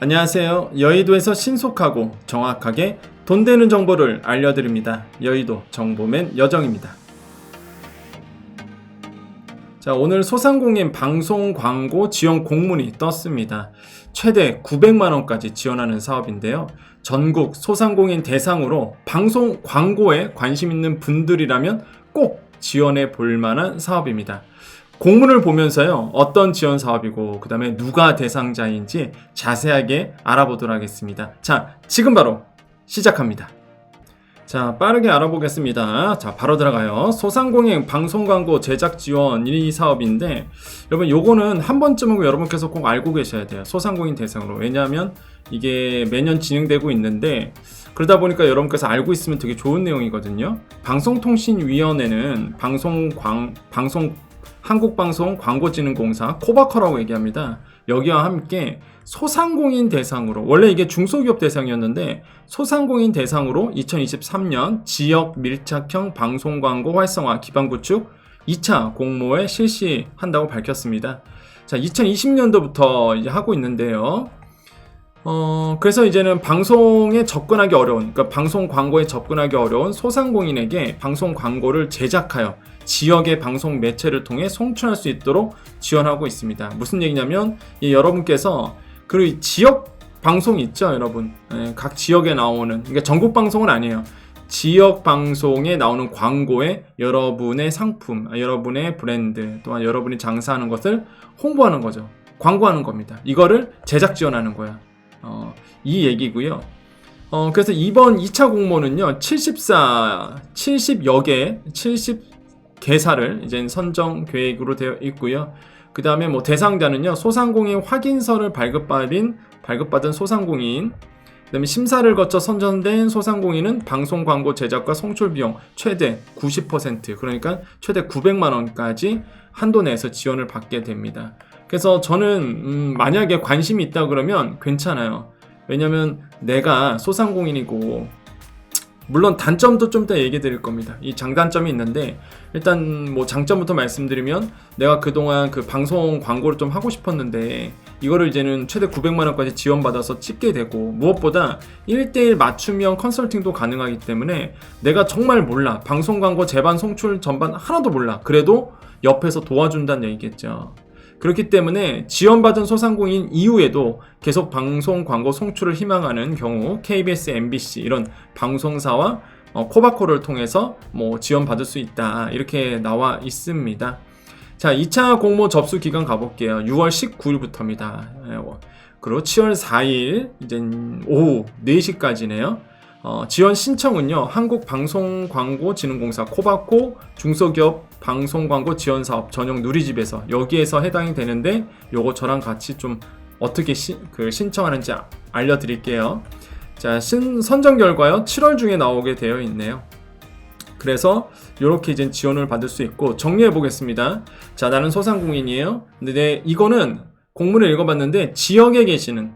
안녕하세요. 여의도에서 신속하고 정확하게 돈 되는 정보를 알려드립니다. 여의도 정보맨 여정입니다. 자, 오늘 소상공인 방송 광고 지원 공문이 떴습니다. 최대 900만원까지 지원하는 사업인데요. 전국 소상공인 대상으로 방송 광고에 관심 있는 분들이라면 꼭 지원해 볼 만한 사업입니다. 공문을 보면서요, 어떤 지원 사업이고 그 다음에 누가 대상자인지 자세하게 알아보도록 하겠습니다. 자, 지금 바로 시작합니다. 자, 빠르게 알아보겠습니다. 자, 바로 들어가요. 소상공인 방송광고 제작 지원 이 사업인데, 여러분 요거는 한 번쯤은 여러분께서 꼭 알고 계셔야 돼요. 소상공인 대상으로. 왜냐하면 이게 매년 진행되고 있는데, 그러다 보니까 여러분께서 알고 있으면 되게 좋은 내용이거든요. 방송통신위원회는 한국방송광고진흥공사 코바커라고 얘기합니다. 여기와 함께 소상공인 대상으로, 원래 이게 중소기업 대상이었는데 소상공인 대상으로 2023년 지역 밀착형 방송광고 활성화 기반 구축 2차 공모에 실시한다고 밝혔습니다. 자, 2020년도부터 이제 하고 있는데요. 그래서 이제는 방송에 접근하기 어려운, 그러니까 방송 광고에 접근하기 어려운 소상공인에게 방송 광고를 제작하여 지역의 방송 매체를 통해 송출할 수 있도록 지원하고 있습니다. 무슨 얘기냐면, 여러분께서 그 지역 방송 있죠, 여러분. 각 지역에 나오는, 그러니까 전국 방송은 아니에요. 지역 방송에 나오는 광고에 여러분의 상품, 여러분의 브랜드, 또한 여러분이 장사하는 것을 홍보하는 거죠. 광고하는 겁니다. 이거를 제작 지원하는 거야. 이 얘기고요. 그래서 이번 2차 공모는요, 70여 개, 70개사를 이제 선정 계획으로 되어 있고요. 그 다음에 뭐 대상자는요, 소상공인 확인서를 발급받은 소상공인, 그 다음에 심사를 거쳐 선정된 소상공인은 방송 광고 제작과 송출 비용 최대 90%, 그러니까 최대 900만원까지 한도 내에서 지원을 받게 됩니다. 그래서 저는 만약에 관심이 있다 그러면 괜찮아요. 왜냐면 내가 소상공인이고, 물론 단점도 좀 더 얘기 드릴 겁니다. 이 장단점이 있는데, 일단 뭐 장점부터 말씀드리면, 내가 그동안 그 방송 광고를 좀 하고 싶었는데 이거를 이제는 최대 900만원까지 지원받아서 찍게 되고, 무엇보다 1대1 맞춤형 컨설팅도 가능하기 때문에 내가 정말 몰라, 방송 광고 제반 송출 전반 하나도 몰라, 그래도 옆에서 도와준다는 얘기겠죠. 그렇기 때문에 지원받은 소상공인 이후에도 계속 방송 광고 송출을 희망하는 경우 KBS, MBC 이런 방송사와 코바코를 통해서 뭐 지원받을 수 있다, 이렇게 나와 있습니다. 자, 2차 공모 접수 기간 가볼게요. 6월 19일부터입니다. 그리고 7월 4일 이제 오후 4시까지네요. 지원 신청은요, 한국방송광고진흥공사 코바코 중소기업 방송광고 지원사업 전용 누리집에서, 여기에서 해당이 되는데, 요거 저랑 같이 좀 어떻게 신청하는지 알려드릴게요. 자, 선정 결과요, 7월 중에 나오게 되어 있네요. 그래서 이렇게 이제 지원을 받을 수 있고, 정리해 보겠습니다. 자, 나는 소상공인이에요. 근데 이거는 공문을 읽어봤는데 지역에 계시는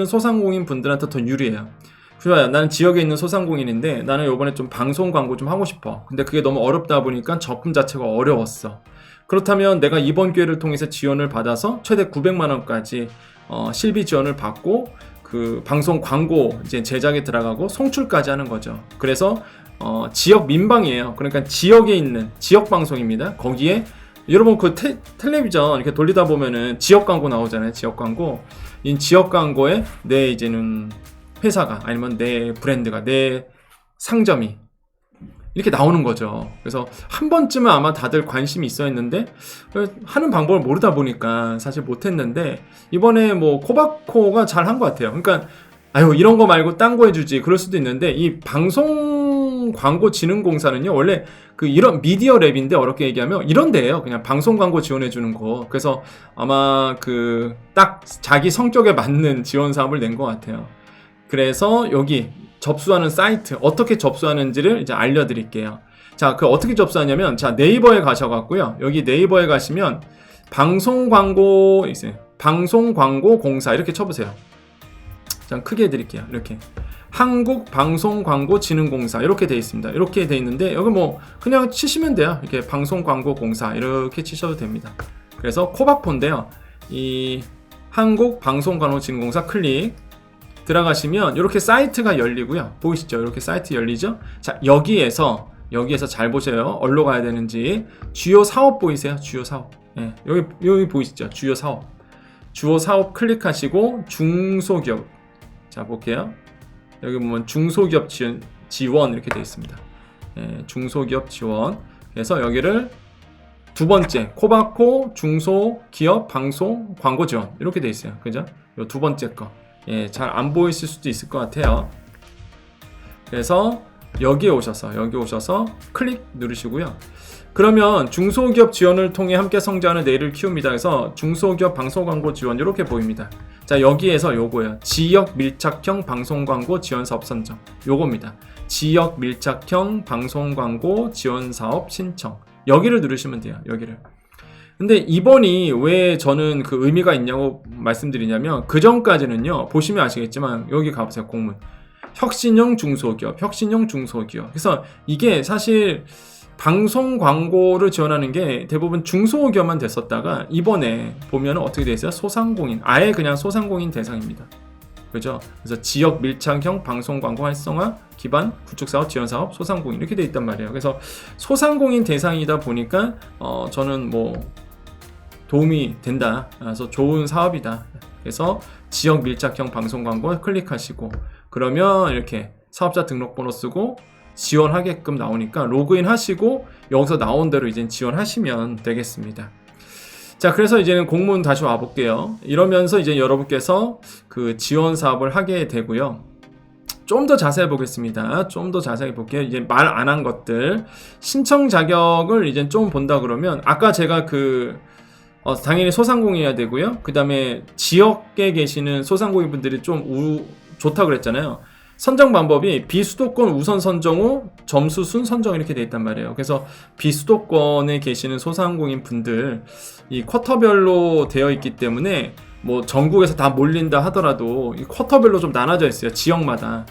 소상공인 분들한테 더 유리해요. 좋아요. 나는 지역에 있는 소상공인인데 나는 요번에 좀 방송 광고 좀 하고 싶어. 근데 그게 너무 어렵다 보니까 접근 자체가 어려웠어. 그렇다면 내가 이번 기회를 통해서 지원을 받아서 최대 900만원까지 실비 지원을 받고, 그 방송 광고 이제 제작에 들어가고 송출까지 하는 거죠. 그래서 지역 민방이에요. 그러니까 지역에 있는 지역 방송입니다. 거기에 여러분 그 텔레비전 이렇게 돌리다 보면은 지역 광고 나오잖아요. 지역 광고. 이 지역 광고에 내 이제는 회사가, 아니면 내 브랜드가, 내 상점이 이렇게 나오는 거죠. 그래서 한 번쯤은 아마 다들 관심이 있어 했는데, 하는 방법을 모르다 보니까 사실 못했는데, 이번에 뭐 코바코가 잘 한 것 같아요. 그러니까 이런 거 말고 딴 거 해주지, 그럴 수도 있는데, 이 방송광고진흥공사는요, 원래 이런 미디어 랩인데, 어렵게 얘기하면 이런 데예요. 그냥 방송 광고 지원해 주는 거. 그래서 아마 딱 자기 성격에 맞는 지원 사업을 낸 것 같아요. 그래서 여기 접수하는 사이트, 어떻게 접수하는지를 이제 알려드릴게요. 자, 어떻게 접수하냐면, 자, 네이버에 가셔갖고요. 여기 네이버에 가시면 방송광고 있어요. 방송광고공사 이렇게 쳐보세요. 자, 크게 해드릴게요. 이렇게 한국방송광고진흥공사 이렇게 돼 있습니다. 이렇게 돼 있는데, 여기 뭐 그냥 치시면 돼요. 이렇게 방송광고공사 이렇게 치셔도 됩니다. 그래서 코바코인데요. 이 한국방송간호진흥공사 클릭 들어가시면 이렇게 사이트가 열리고요. 보이시죠? 이렇게 사이트 열리죠? 자, 여기에서 잘 보세요. 어디로 가야 되는지. 주요 사업 보이세요? 주요 사업. 예, 여기 보이시죠? 주요 사업 클릭하시고 중소기업. 자, 볼게요. 여기 보면 중소기업 지원 이렇게 되어 있습니다. 예, 중소기업 지원. 그래서 여기를 두 번째 코바코 중소기업 방송 광고 지원 이렇게 되어 있어요. 그죠? 요 두 번째 거. 예, 잘 안 보이실 수도 있을 것 같아요. 그래서 여기에 오셔서 클릭 누르시고요. 그러면 중소기업 지원을 통해 함께 성장하는 내일을 키웁니다. 그래서 중소기업 방송광고 지원 이렇게 보입니다. 자, 여기에서 요거예요. 지역 밀착형 방송광고 지원사업 선정. 요겁니다. 지역 밀착형 방송광고 지원사업 신청. 여기를 누르시면 돼요. 여기를. 근데 이번이 왜 저는 그 의미가 있냐고 말씀드리냐면 그 전까지는요. 보시면 아시겠지만 여기 가보세요. 공문. 혁신형 중소기업. 그래서 이게 사실 방송 광고를 지원하는 게 대부분 중소기업만 됐었다가 이번에 보면 어떻게 돼 있어요? 소상공인. 아예 그냥 소상공인 대상입니다. 그죠? 그래서 지역 밀착형 방송 광고 활성화 기반 구축사업 지원사업 소상공인 이렇게 돼 있단 말이에요. 그래서 소상공인 대상이다 보니까 저는 뭐 도움이 된다. 그래서 좋은 사업이다. 그래서 지역 밀착형 방송 광고 클릭하시고 그러면 이렇게 사업자 등록번호 쓰고 지원하게끔 나오니까 로그인 하시고 여기서 나온 대로 이제 지원하시면 되겠습니다. 자, 그래서 이제는 공문 다시 와볼게요. 이러면서 이제 여러분께서 그 지원 사업을 하게 되고요. 좀 더 자세히 보겠습니다. 좀 더 자세히 볼게요. 이제 말 안 한 것들. 신청 자격을 이제 좀 본다 그러면 아까 제가 당연히 소상공인이어야 되고요. 그 다음에 지역에 계시는 소상공인 분들이 좀 좋다고 그랬잖아요. 선정 방법이 비수도권 우선 선정 후 점수 순 선정 이렇게 돼 있단 말이에요. 그래서 비수도권에 계시는 소상공인 분들 이 쿼터별로 되어 있기 때문에 뭐 전국에서 다 몰린다 하더라도 이 쿼터별로 좀 나눠져 있어요. 지역마다.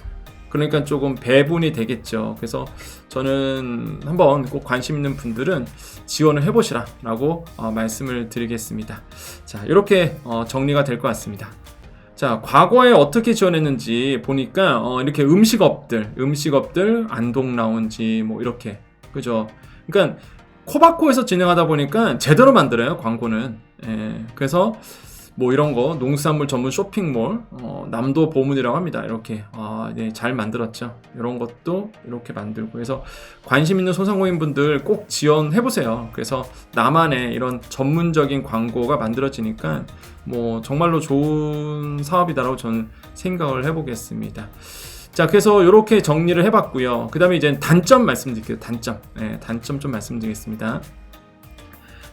그러니까 조금 배분이 되겠죠. 그래서 저는 한번 꼭 관심 있는 분들은 지원을 해보시라 라고 말씀을 드리겠습니다. 자, 이렇게 정리가 될 것 같습니다. 자, 과거에 어떻게 지원했는지 보니까 이렇게 음식업들 안동 라운지 뭐 이렇게 그죠? 그러니까 코바코에서 진행하다 보니까 제대로 만들어요 광고는. 예, 그래서 뭐 이런 거 농수산물 전문 쇼핑몰 남도 보문이라고 합니다. 이렇게 네, 잘 만들었죠. 이런 것도 이렇게 만들고 그래서 관심 있는 소상공인 분들 꼭 지원해 보세요. 그래서 나만의 이런 전문적인 광고가 만들어지니까 뭐 정말로 좋은 사업이다라고 저는 생각을 해보겠습니다. 자, 그래서 이렇게 정리를 해봤고요. 그 다음에 이제 단점 말씀드릴게요. 단점 좀 말씀드리겠습니다.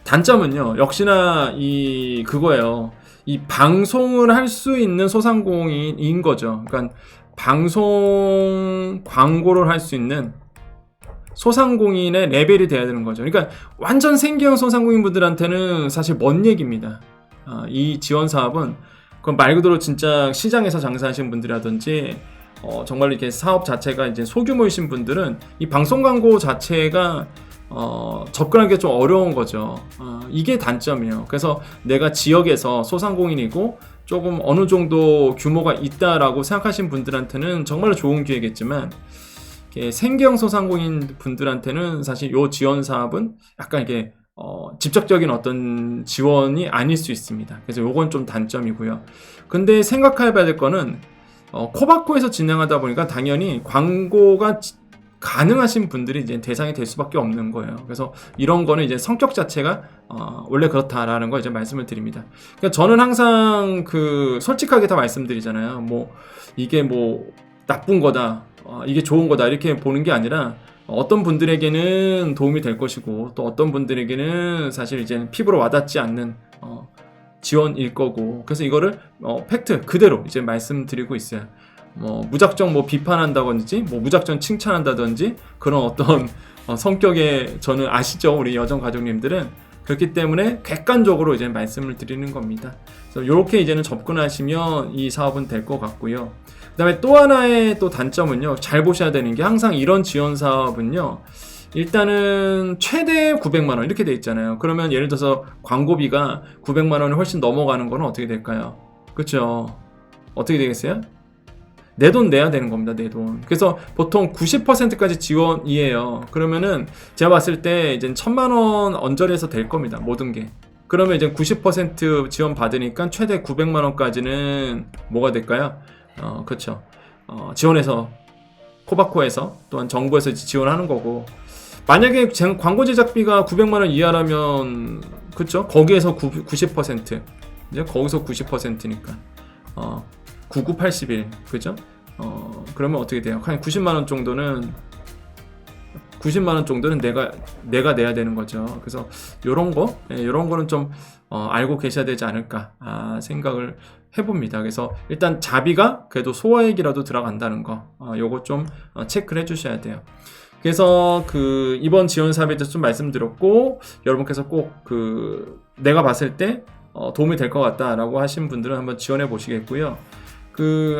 단점은요, 역시나 그거예요. 이 방송을 할 수 있는 소상공인인 거죠. 그러니까 방송 광고를 할 수 있는 소상공인의 레벨이 돼야 되는 거죠. 그러니까 완전 생계형 소상공인 분들한테는 사실 먼 얘기입니다. 이 지원 사업은 그건 말 그대로 진짜 시장에서 장사하시는 분들이라든지 정말 이렇게 사업 자체가 이제 소규모이신 분들은 이 방송 광고 자체가 접근하기가 좀 어려운 거죠. 이게 단점이에요. 그래서 내가 지역에서 소상공인이고 조금 어느 정도 규모가 있다라고 생각하시는 분들한테는 정말로 좋은 기회겠지만 생계형 소상공인 분들한테는 사실 이 지원 사업은 약간 이게 직접적인 어떤 지원이 아닐 수 있습니다. 그래서 요건 좀 단점이고요. 근데 생각해 봐야 될 거는 코바코에서 진행하다 보니까 당연히 광고가 가능하신 분들이 이제 대상이 될 수밖에 없는 거예요. 그래서 이런 거는 이제 성격 자체가 원래 그렇다라는 거 이제 말씀을 드립니다. 그러니까 저는 항상 솔직하게 다 말씀드리잖아요. 뭐 이게 뭐 나쁜 거다, 이게 좋은 거다 이렇게 보는 게 아니라 어떤 분들에게는 도움이 될 것이고 또 어떤 분들에게는 사실 이제 피부로 와닿지 않는 지원일 거고 그래서 이거를 팩트 그대로 이제 말씀드리고 있어요. 뭐 무작정 뭐 비판한다든지 뭐 무작정 칭찬한다든지 그런 어떤 성격의 저는 아시죠 우리 여정 가족님들은 그렇기 때문에 객관적으로 이제 말씀을 드리는 겁니다. 그래서 이렇게 이제는 접근하시면 이 사업은 될 것 같고요. 그 다음에 또 하나의 또 단점은요 잘 보셔야 되는 게 항상 이런 지원 사업은요 일단은 최대 900만 원 이렇게 돼 있잖아요. 그러면 예를 들어서 광고비가 900만 원이 훨씬 넘어가는 거는 어떻게 될까요? 그렇죠? 어떻게 되겠어요? 내 돈 내야 되는 겁니다. 내 돈. 그래서 보통 90%까지 지원이에요. 그러면은 제가 봤을 때 이제 1000만 원 언저리에서 될 겁니다. 모든 게. 그러면 이제 90% 지원 받으니까 최대 900만 원까지는 뭐가 될까요? 그렇죠. 지원해서 코바코에서 또한 정부에서 지원하는 거고, 만약에 광고 제작비가 900만 원 이하라면 그렇죠? 거기에서 90% 이제 거기서 90%니까 9981 그죠? 그러면 어떻게 돼요? 한 90만 원 정도는 내가 내야 되는 거죠. 그래서 요런 거는 좀 알고 계셔야 되지 않을까 생각을 해봅니다. 그래서 일단 자비가 그래도 소액이라도 들어간다는 거, 요거 좀 체크를 해주셔야 돼요. 그래서 그 이번 지원 사업에 대해서 좀 말씀드렸고, 여러분께서 꼭 내가 봤을 때 도움이 될 것 같다라고 하신 분들은 한번 지원해 보시겠고요.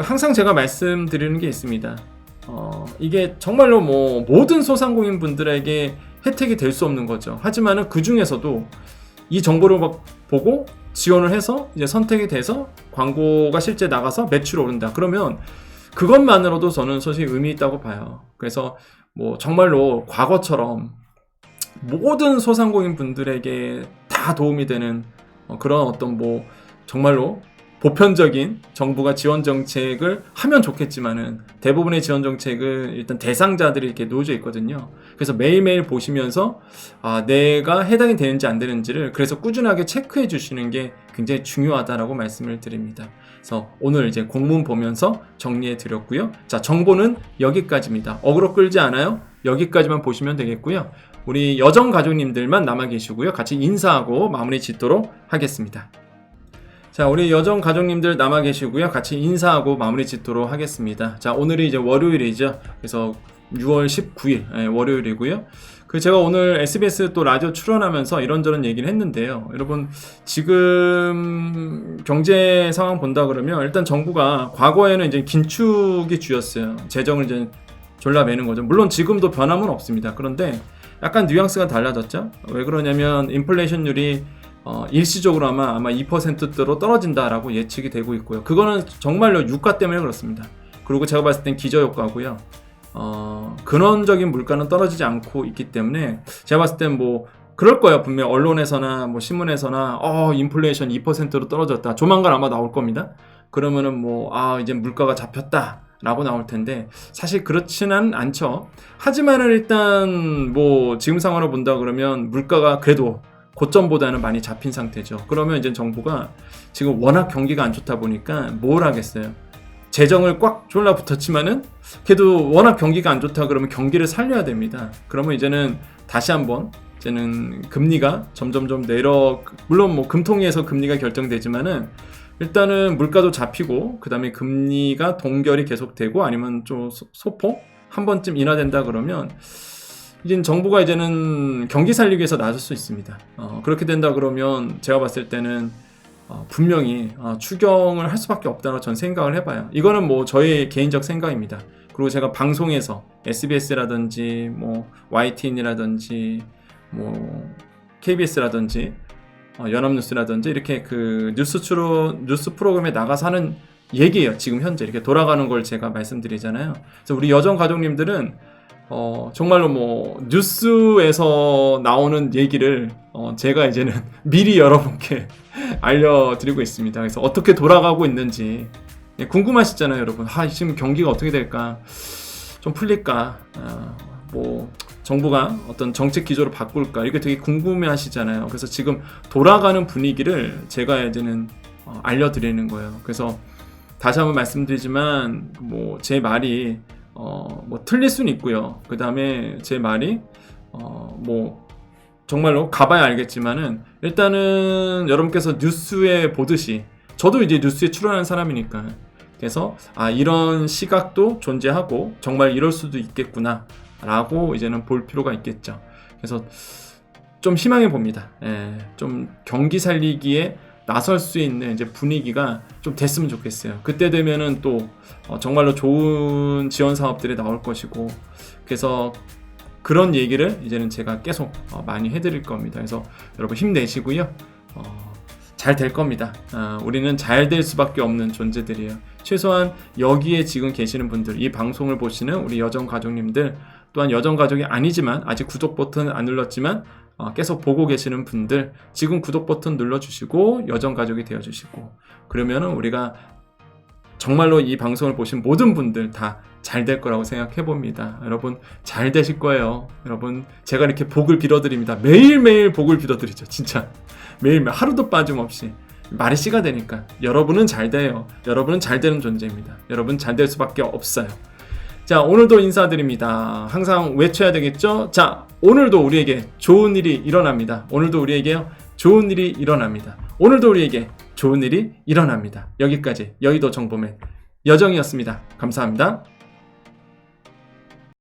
항상 제가 말씀드리는 게 있습니다. 이게 정말로 뭐 모든 소상공인 분들에게 혜택이 될 수 없는 거죠. 하지만은 그 중에서도 이 정보를 보고 지원을 해서 이제 선택이 돼서 광고가 실제 나가서 매출이 오른다. 그러면 그것만으로도 저는 사실 의미 있다고 봐요. 그래서 뭐 정말로 과거처럼 모든 소상공인 분들에게 다 도움이 되는 그런 어떤 뭐 정말로 보편적인 정부가 지원 정책을 하면 좋겠지만은 대부분의 지원 정책은 일단 대상자들이 이렇게 놓여져 있거든요. 그래서 매일매일 보시면서 내가 해당이 되는지 안 되는지를 그래서 꾸준하게 체크해 주시는 게 굉장히 중요하다라고 말씀을 드립니다. 그래서 오늘 이제 공문 보면서 정리해 드렸고요. 자, 정보는 여기까지입니다. 어그로 끌지 않아요? 여기까지만 보시면 되겠고요. 우리 여정 가족님들만 남아 계시고요. 같이 인사하고 마무리 짓도록 하겠습니다. 자, 우리 여정 가족님들 남아 계시고요. 같이 인사하고 마무리 짓도록 하겠습니다. 자, 오늘이 이제 월요일이죠. 그래서 6월 19일 월요일이고요. 제가 오늘 SBS 또 라디오 출연하면서 이런저런 얘기를 했는데요. 여러분, 지금 경제 상황 본다 그러면 일단 정부가 과거에는 이제 긴축이 주였어요. 재정을 이제 졸라매는 거죠. 물론 지금도 변함은 없습니다. 그런데 약간 뉘앙스가 달라졌죠. 왜 그러냐면 인플레이션율이 일시적으로 아마 2%대로 떨어진다라고 예측이 되고 있고요. 그거는 정말로 유가 때문에 그렇습니다. 그리고 제가 봤을 땐 기저효과고요. 근원적인 물가는 떨어지지 않고 있기 때문에 제가 봤을 땐 뭐 그럴 거예요. 분명 언론에서나 뭐 신문에서나 인플레이션 2%로 떨어졌다. 조만간 아마 나올 겁니다. 그러면은 뭐 이제 물가가 잡혔다 라고 나올 텐데 사실 그렇지는 않죠. 하지만은 일단 뭐 지금 상황으로 본다 그러면 물가가 그래도 고점보다는 많이 잡힌 상태죠. 그러면 이제 정부가 지금 워낙 경기가 안 좋다 보니까 뭘 하겠어요. 재정을 꽉 졸라 붙었지만은 그래도 워낙 경기가 안 좋다 그러면 경기를 살려야 됩니다. 그러면 이제는 다시 한번 이제는 금리가 점점점 물론 뭐 금통위에서 금리가 결정되지만은 일단은 물가도 잡히고 그 다음에 금리가 동결이 계속되고 아니면 좀 소폭 한 번쯤 인하된다 그러면 이제 정부가 이제는 경기 살리기 위해서 나설 수 있습니다. 그렇게 된다 그러면 제가 봤을 때는 분명히 추경을 할 수밖에 없다고 전 생각을 해봐요. 이거는 뭐 저의 개인적 생각입니다. 그리고 제가 방송에서 SBS라든지 뭐 YTN이라든지 뭐 KBS라든지 연합뉴스라든지 이렇게 뉴스 프로그램에 나가서 하는 얘기예요. 지금 현재 이렇게 돌아가는 걸 제가 말씀드리잖아요. 그래서 우리 여정 가족님들은 정말로 뭐 뉴스에서 나오는 얘기를 제가 이제는 미리 여러분께 알려드리고 있습니다. 그래서 어떻게 돌아가고 있는지 궁금하시잖아요, 여러분. 지금 경기가 어떻게 될까? 좀 풀릴까? 뭐 정부가 어떤 정책 기조를 바꿀까? 이게 되게 궁금해하시잖아요. 그래서 지금 돌아가는 분위기를 제가 이제는 알려드리는 거예요. 그래서 다시 한번 말씀드리지만 뭐 제 말이 뭐 틀릴 수는 있고요. 그 다음에 제 말이 뭐 정말로 가봐야 알겠지만은 일단은 여러분께서 뉴스에 보듯이 저도 이제 뉴스에 출연하는 사람이니까 그래서 이런 시각도 존재하고 정말 이럴 수도 있겠구나 라고 이제는 볼 필요가 있겠죠. 그래서 좀 희망해 봅니다. 좀 경기 살리기에 나설 수 있는 이제 분위기가 좀 됐으면 좋겠어요. 그때 되면은 또 정말로 좋은 지원 사업들이 나올 것이고 그래서 그런 얘기를 이제는 제가 계속 많이 해드릴 겁니다. 그래서 여러분 힘내시고요. 잘 될 겁니다. 우리는 잘 될 수밖에 없는 존재들이에요. 최소한 여기에 지금 계시는 분들, 이 방송을 보시는 우리 여정 가족님들, 또한 여정 가족이 아니지만 아직 구독 버튼 안 눌렀지만 계속 보고 계시는 분들, 지금 구독 버튼 눌러주시고 여정 가족이 되어주시고, 그러면은 우리가 정말로 이 방송을 보신 모든 분들 다 잘 될 거라고 생각해 봅니다. 여러분 잘 되실 거예요. 여러분 제가 이렇게 복을 빌어드립니다. 매일매일 복을 빌어드리죠. 진짜 매일매일 하루도 빠짐없이 말의 씨가 되니까 여러분은 잘 돼요. 여러분은 잘 되는 존재입니다. 여러분 잘 될 수밖에 없어요. 자, 오늘도 인사드립니다. 항상 외쳐야 되겠죠? 자, 오늘도 우리에게 좋은 일이 일어납니다. 오늘도 우리에게 좋은 일이 일어납니다. 오늘도 우리에게 좋은 일이 일어납니다. 여기까지 여의도 정보맨 여정이었습니다. 감사합니다.